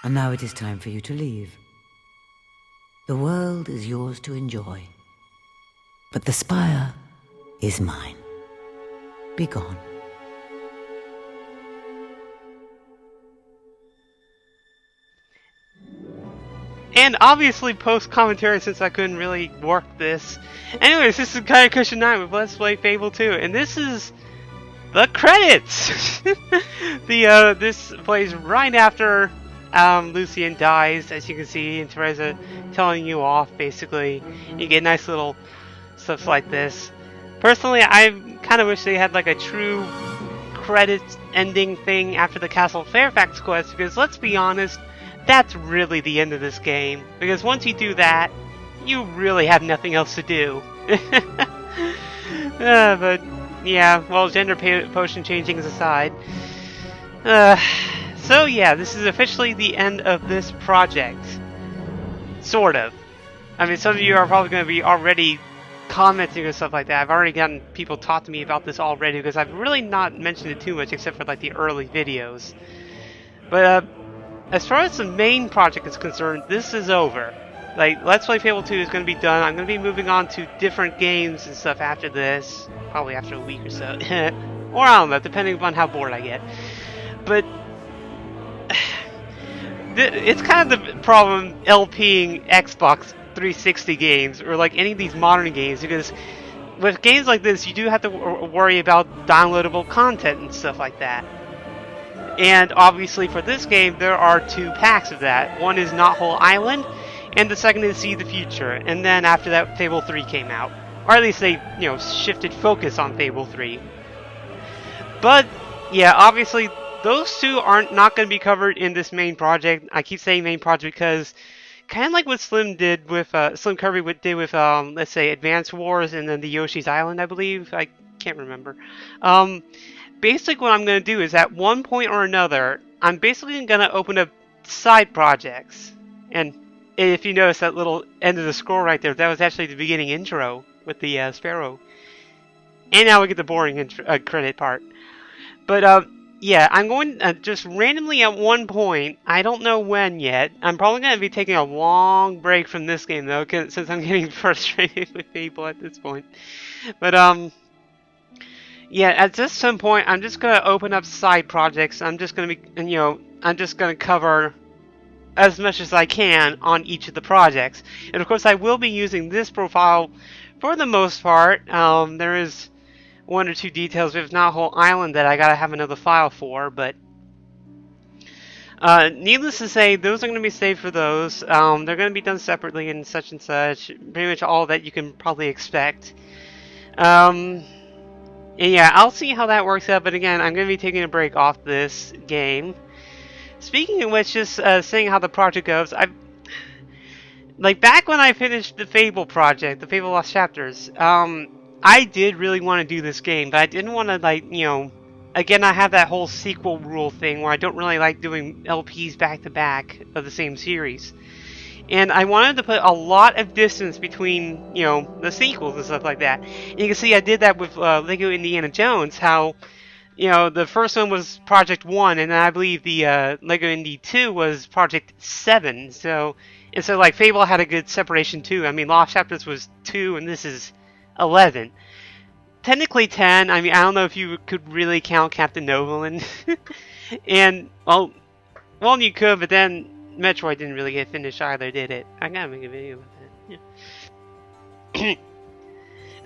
And now it is time for you to leave. The world is yours to enjoy, but the spire is mine. Be gone. And obviously post-commentary, since I couldn't really work this. Anyways, this is Kaya Cushion 9 with Let's Play Fable 2, and this is the credits! This plays right after Lucian dies, as you can see, and Teresa telling you off, basically. You get nice little stuff like this. Personally, I kind of wish they had like a true credits ending thing after the Castle Fairfax quest, because let's be honest, that's really the end of this game. Because once you do that, you really have nothing else to do. But yeah, well, gender potion changings aside. So yeah, this is officially the end of this project. Sort of. I mean, some of you are probably going to be already commenting and stuff like that. I've already gotten people talk to me about this already, because I've really not mentioned it too much except for like the early videos. But as far as the main project is concerned, this is over. Like, Let's Play Fable 2 is going to be done. I'm going to be moving on to different games and stuff after this. Probably after a week or so. Or I don't know, depending upon how bored I get. But it's kind of the problem LPing Xbox 360 games, or like any of these modern games, because with games like this, you do have to worry about downloadable content and stuff like that. And obviously for this game, there are two packs of that. One is Not Whole Island, and the second is See the Future. And then after that, Fable 3 came out. Or at least they, shifted focus on Fable 3. But, yeah, obviously, those two aren't not going to be covered in this main project. I keep saying main project because, kind of like what Slim Kirby did with, let's say, Advance Wars and then the Yoshi's Island, I believe. I can't remember. Basically what I'm going to do is at one point or another, I'm basically going to open up side projects. And if you notice that little end of the scroll right there, that was actually the beginning intro with the Sparrow. And now we get the boring credit part. But yeah, I'm going just randomly at one point, I don't know when yet, I'm probably going to be taking a long break from this game though, since I'm getting frustrated with Fable at this point. But yeah, at this some point, I'm just gonna open up side projects. I'm just gonna be, I'm just gonna cover as much as I can on each of the projects. And of course, I will be using this profile for the most part. There is one or two details with Not Whole Island that I gotta have another file for, but needless to say, those are gonna be saved for those. They're gonna be done separately and such. Pretty much all that you can probably expect. And yeah, I'll see how that works out, but again, I'm going to be taking a break off this game. Speaking of which, just saying how the project goes, like back when I finished the Fable project, the Fable Lost Chapters, I did really want to do this game, but I didn't want to, like, again, I have that whole sequel rule thing where I don't really like doing LPs back to back of the same series. And I wanted to put a lot of distance between, the sequels and stuff like that. And you can see I did that with Lego Indiana Jones, how, the first one was Project 1, and then I believe the Lego Indy 2 was Project 7. So like, Fable had a good separation too. I mean, Lost Chapters was 2, and this is 11. Technically 10. I mean, I don't know if you could really count Captain Novolin. And, well, you could, but then Metroid didn't really get finished either, did it? I gotta make a video about that.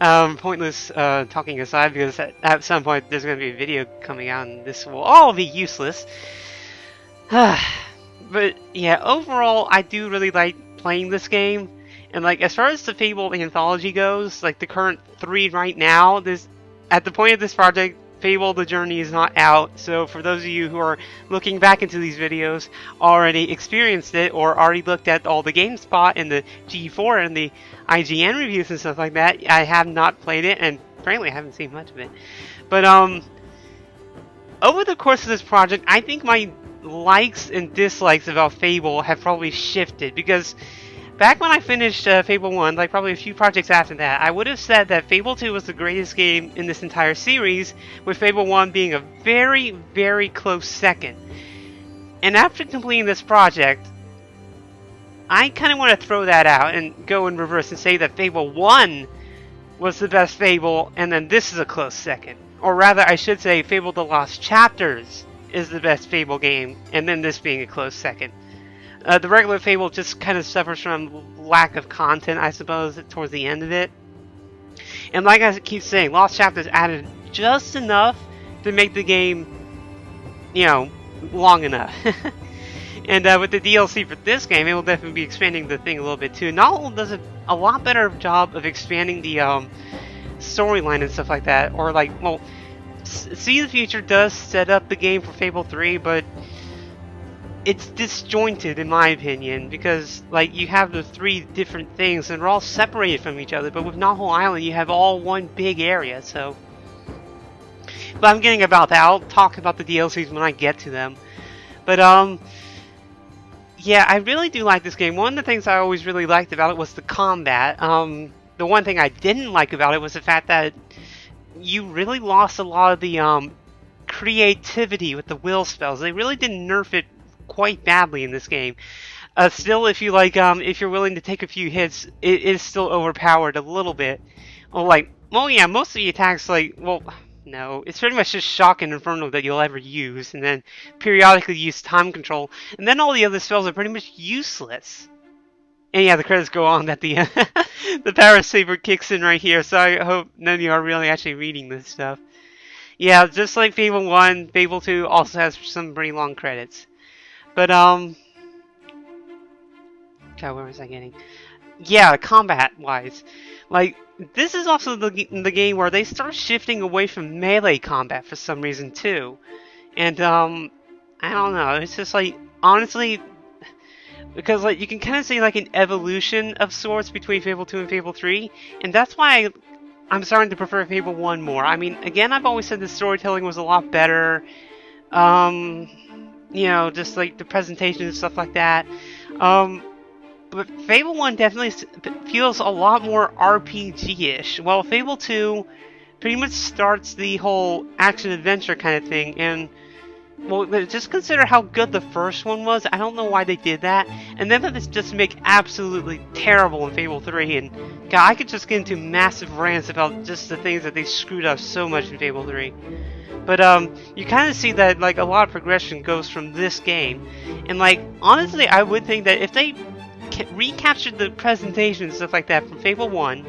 Yeah. Pointless talking aside, because at some point there's gonna be a video coming out, and this will all be useless. But yeah, overall, I do really like playing this game, and like as far as the Fable anthology goes, like the current 3 right now, at the point of this project, Fable The Journey is not out, so for those of you who are looking back into these videos, already experienced it, or already looked at all the GameSpot and the G4 and the IGN reviews and stuff like that, I have not played it, and frankly I haven't seen much of it. But over the course of this project, I think my likes and dislikes about Fable have probably shifted, because back when I finished Fable 1, like probably a few projects after that, I would have said that Fable 2 was the greatest game in this entire series, with Fable 1 being a very, very close second. And after completing this project, I kind of want to throw that out and go in reverse and say that Fable 1 was the best Fable, and then this is a close second. Or rather, I should say Fable The Lost Chapters is the best Fable game, and then this being a close second. The regular Fable just kind of suffers from lack of content, I suppose, towards the end of it. And like I keep saying, Lost Chapters added just enough to make the game, you know, long enough. And with the DLC for this game, it will definitely be expanding the thing a little bit too. Not only does it a lot better job of expanding the storyline and stuff like that, or like, well, See the Future does set up the game for Fable 3, but it's disjointed in my opinion, because like you have the 3 different things and they're all separated from each other, but with Naho Island you have all one big area, so. But I'm getting about that. I'll talk about the DLCs when I get to them. But yeah, I really do like this game. One of the things I always really liked about it was the combat. The one thing I didn't like about it was the fact that you really lost a lot of the creativity with the will spells. They really didn't nerf it quite badly in this game. Still, if you like, if you're willing to take a few hits, it is still overpowered a little bit. Well, yeah, most of the attacks, like, well, no, it's pretty much just Shock and Inferno that you'll ever use, and then periodically use Time Control, and then all the other spells are pretty much useless. And yeah, the credits go on that the the Power Saber kicks in right here, so I hope none of you are really actually reading this stuff. Yeah, just like Fable 1, Fable 2 also has some pretty long credits. But, God, where was I getting? Yeah, combat-wise. Like, this is also the game where they start shifting away from melee combat for some reason, too. And, I don't know, it's just like, honestly, because, like, you can kind of see, like, an evolution of sorts between Fable 2 and Fable 3, and that's why I'm starting to prefer Fable 1 more. I mean, again, I've always said the storytelling was a lot better, you know, just, like, the presentation and stuff like that, but Fable 1 definitely feels a lot more RPG-ish, while Fable 2 pretty much starts the whole action-adventure kind of thing, and, well, just consider how good the first one was. I don't know why they did that, and then it's just make absolutely terrible in Fable 3, and, God, I could just get into massive rants about just the things that they screwed up so much in Fable 3. But, you kind of see that, like, a lot of progression goes from this game, and, like, honestly, I would think that if they recaptured the presentation and stuff like that from Fable 1,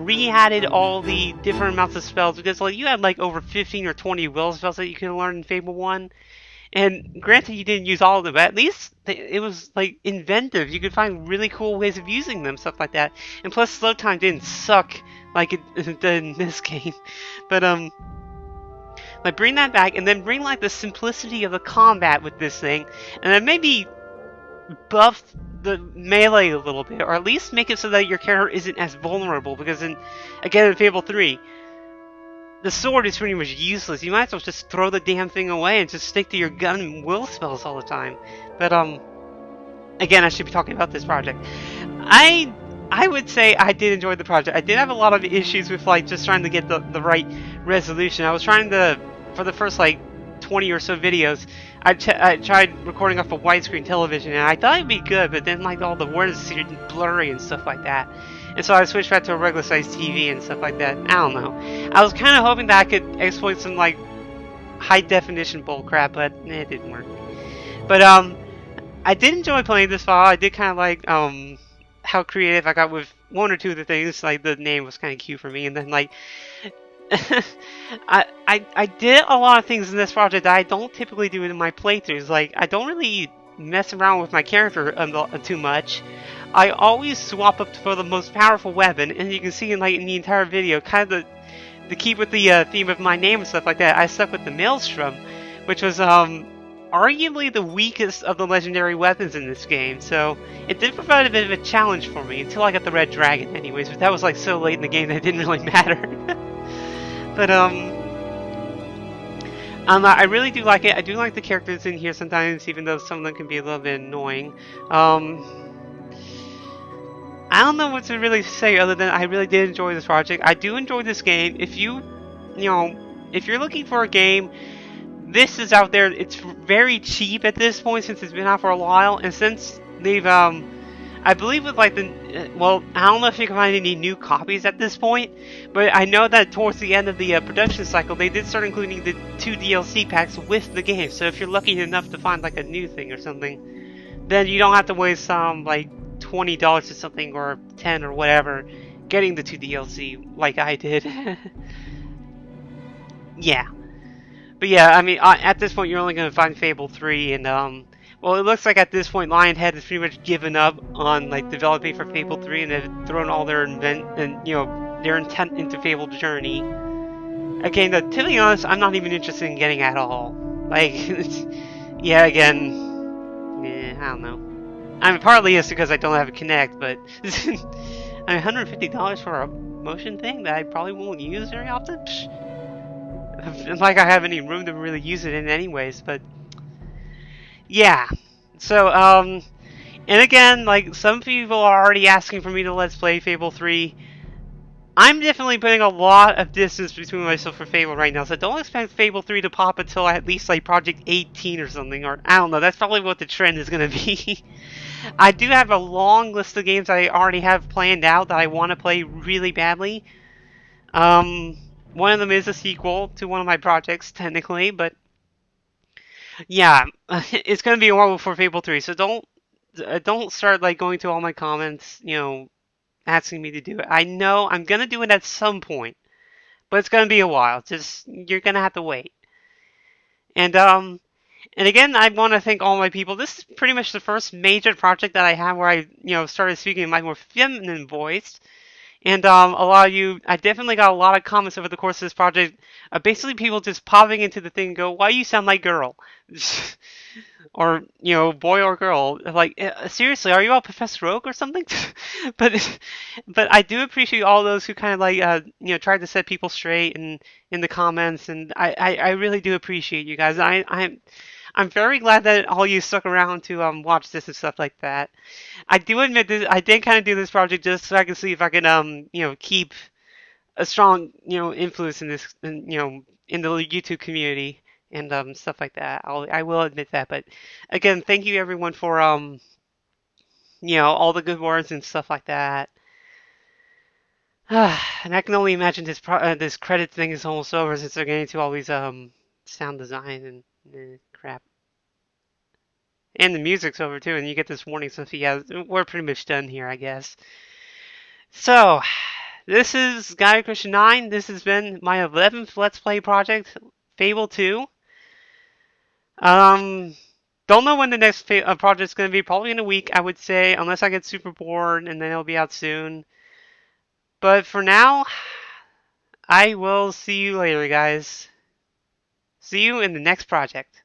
re-added all the different amounts of spells, because like you had like over 15 or 20 will spells that you could learn in Fable 1, and granted you didn't use all of them, but at least it was like inventive. You could find really cool ways of using them, stuff like that, and plus slow time didn't suck like it did in this game. But like bring that back, and then bring like the simplicity of the combat with this thing, and then maybe buff the melee a little bit, or at least make it so that your character isn't as vulnerable, because in Fable 3, the sword is pretty much useless. You might as well just throw the damn thing away and just stick to your gun and will spells all the time. But again, I should be talking about this project. I would say I did enjoy the project. I did have a lot of issues with like just trying to get the right resolution. I was trying to, for the first like 20 or so videos, I tried recording off a widescreen television, and I thought it'd be good, but then like all the words seemed blurry and stuff like that, and so I switched back to a regular sized TV and stuff like that. I don't know. I was kind of hoping that I could exploit some like high definition bullcrap, but it didn't work. But I did enjoy playing this file. I did kind of like how creative I got with one or two of the things. Like the name was kind of cute for me, and then like. I did a lot of things in this project that I don't typically do in my playthroughs. Like, I don't really mess around with my character too much. I always swap up for the most powerful weapon, and you can see in like in the entire video, kind of to keep with the theme of my name and stuff like that, I stuck with the Maelstrom, which was arguably the weakest of the legendary weapons in this game. So it did provide a bit of a challenge for me until I got the Red Dragon, anyways. But that was like so late in the game that it didn't really matter. But, I really do like it. I do like the characters in here sometimes, even though some of them can be a little bit annoying. I don't know what to really say other than I really did enjoy this project. I do enjoy this game. If if you're looking for a game this is out there. It's very cheap at this point since it's been out for a while, and since they've I believe with like well, I don't know if you can find any new copies at this point, but I know that towards the end of the production cycle, they did start including the 2 DLC packs with the game. So if you're lucky enough to find like a new thing or something, then you don't have to waste like $20 or something or 10 or whatever getting the 2 DLC like I did. Yeah. But yeah, I mean, at this point, you're only going to find Fable 3, and well, it looks like at this point, Lionhead has pretty much given up on like developing for Fable 3, and have thrown all their their intent into Fable Journey. Again, to be honest, I'm not even interested in getting at all. Like, yeah, again, I don't know. I mean, partly it's because I don't have a Kinect, but I mean, $150 for a motion thing that I probably won't use very often. Like I have any room to really use it in anyways, but yeah. So, and again, like some people are already asking for me to let's play Fable 3. I'm definitely putting a lot of distance between myself and Fable right now, so don't expect Fable 3 to pop until at least like Project 18 or something, or I don't know, that's probably what the trend is going to be. I do have a long list of games I already have planned out that I want to play really badly. One of them is a sequel to one of my projects, technically, but yeah, it's gonna be a while before Fable 3, so don't start like going to all my comments, asking me to do it. I know I'm gonna do it at some point, but it's gonna be a while. Just you're gonna have to wait. And and again, I want to thank all my people. This is pretty much the first major project that I have where I started speaking in my more feminine voice. And a lot of you, I definitely got a lot of comments over the course of this project. Basically, people just popping into the thing and go, "Why you sound like girl?" Or boy or girl. Like seriously, are you all Professor Oak or something? but but I do appreciate all those who kind of like tried to set people straight and in the comments, and I really do appreciate you guys. I'm very glad that all you stuck around to watch this and stuff like that. I do admit this. I did kind of do this project just so I can see if I can keep a strong influence in this in the YouTube community and stuff like that. I will admit that. But again, thank you everyone for all the good words and stuff like that. And I can only imagine this credit thing is almost over since they're getting to all these sound design and crap. And the music's over too, and you get this warning stuff. Yeah, we're pretty much done here, I guess. So, this is Guy Christian 9. This has been my 11th Let's Play project, Fable 2. Um, don't know when the next project's going to be. Probably in a week, I would say, unless I get super bored, and then it'll be out soon. But for now, I will see you later, guys. See you in the next project.